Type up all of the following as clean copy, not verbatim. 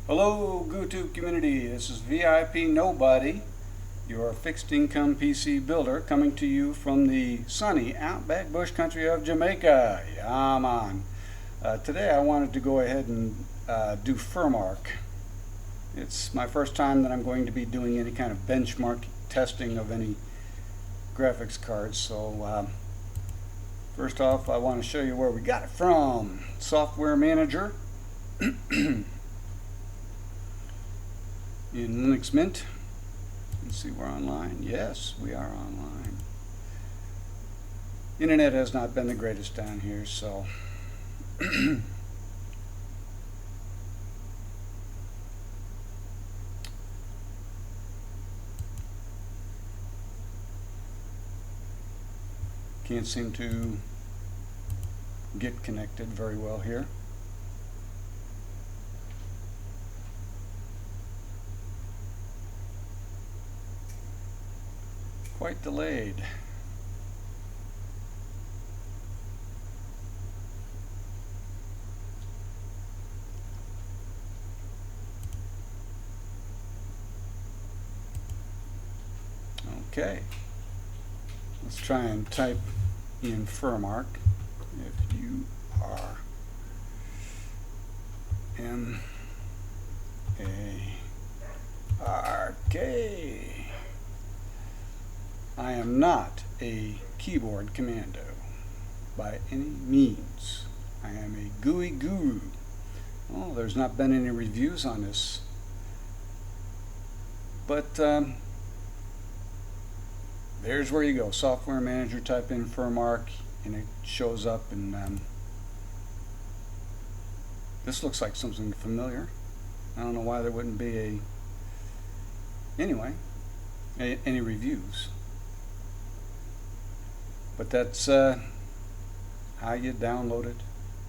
Hello, YouTube community. This is VIP Nobody, your fixed income PC builder, coming to you from the sunny outback bush country of Jamaica. Yeah, man. Today I wanted to go ahead and do furmark. It's my first time that I'm going to be doing any kind of benchmark testing of any graphics cards. So first off, I want to show you where we got it from. Software Manager. In Linux Mint. Let's see, we're online. Yes, we are online. Internet has not been the greatest down here, so can't seem to get connected very well here. Quite delayed. Okay, let's try and type in furmark. F-U-R-M-A-R-K. I am not a keyboard commando by any means. I am a GUI guru. Oh, there's not been any reviews on this, but there's where you go. Software Manager, type in furmark and it shows up, and this looks like something familiar. I don't know why there wouldn't be any reviews. But that's how you download it.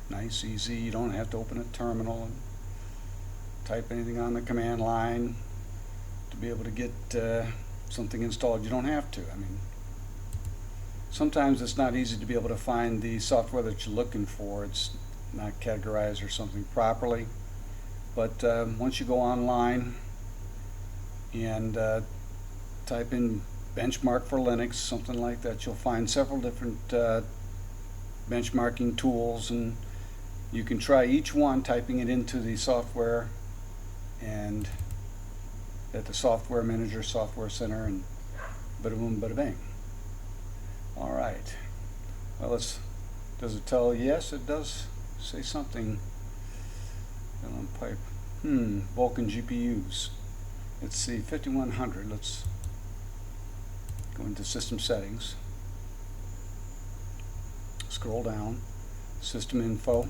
Nice, easy. You don't have to open a terminal and type anything on the command line to be able to get something installed. You don't have to. I mean, sometimes it's not easy to be able to find the software that you're looking for. It's not categorized or something properly. But once you go online and type in benchmark for Linux, something like that, you'll find several different benchmarking tools, and you can try each one typing it into the software and at the Software Manager, Software Center, and bada boom, bada bang. All right. Well, does it tell? Yes, it does say something. Pipe. Vulkan GPUs. It's the 5100. Let's go into System Settings, scroll down, System Info.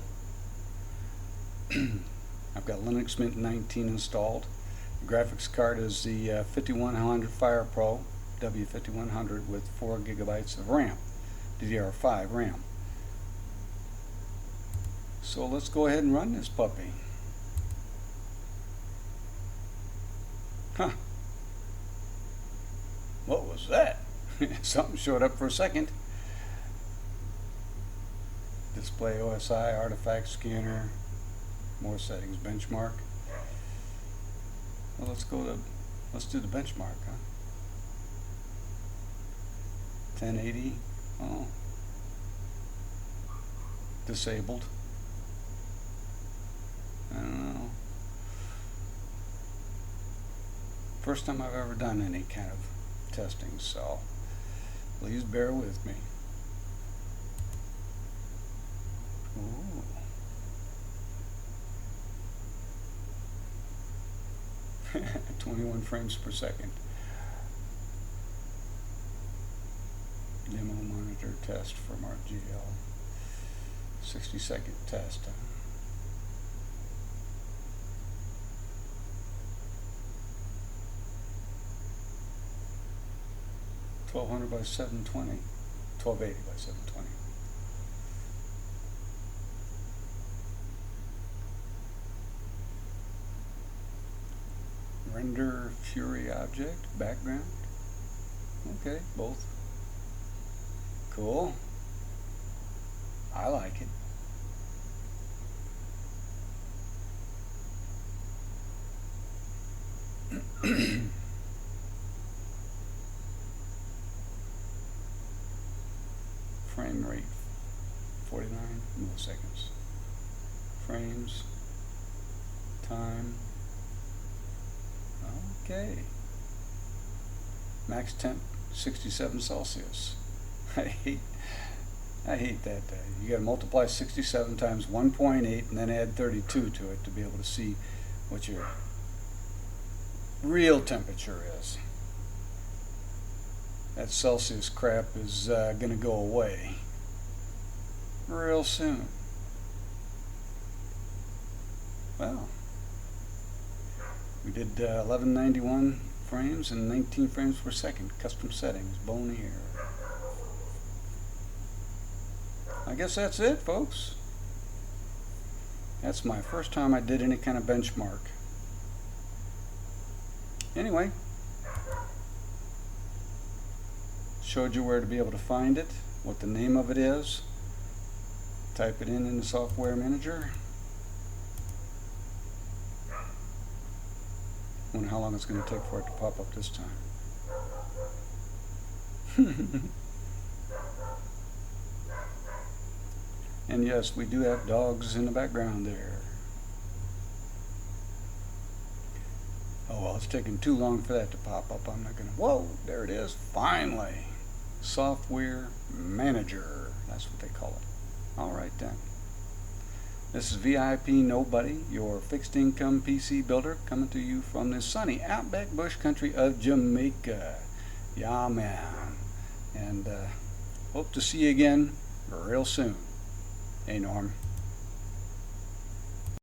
I've got Linux Mint 19 installed. The graphics card is the 5100 Fire Pro W5100 with 4 gigabytes of RAM, DDR5 RAM. So let's go ahead and run this puppy. Huh. What was that? Something showed up for a second. Display OSI, artifact scanner, more settings, benchmark. Well, let's do the benchmark, huh? 1080. Oh. Disabled. I don't know. First time I've ever done any kind of testing, so please bear with me. Ooh. – 21 frames per second. Demo monitor test from our GL. 60-second test. 1200 by 720, 1280 by 720. Render Fury object, background. Okay, both. Cool. I like it. Frame rate 49 milliseconds. Frames. Time. Okay. Max temp 67 Celsius. I hate that. You got to multiply 67 times 1.8 and then add 32 to it to be able to see what your real temperature is. That Celsius crap is going to go away real soon. Well, we did 1191 frames and 19 frames per second. Custom settings, Bonnier. I guess that's it, folks. That's my first time I did any kind of benchmark. Anyway, showed you where to be able to find it, what the name of it is. Type it in the software manager. Wonder how long it's going to take for it to pop up this time. And yes, we do have dogs in the background there. Oh well, it's taking too long for that to pop up. I'm not going to... Whoa, there it is. Finally. Software Manager. That's what they call it. Alright then. This is VIP Nobody, your fixed income PC builder, coming to you from the sunny outback bush country of Jamaica. Yeah, man. And hope to see you again real soon. Hey, Norm.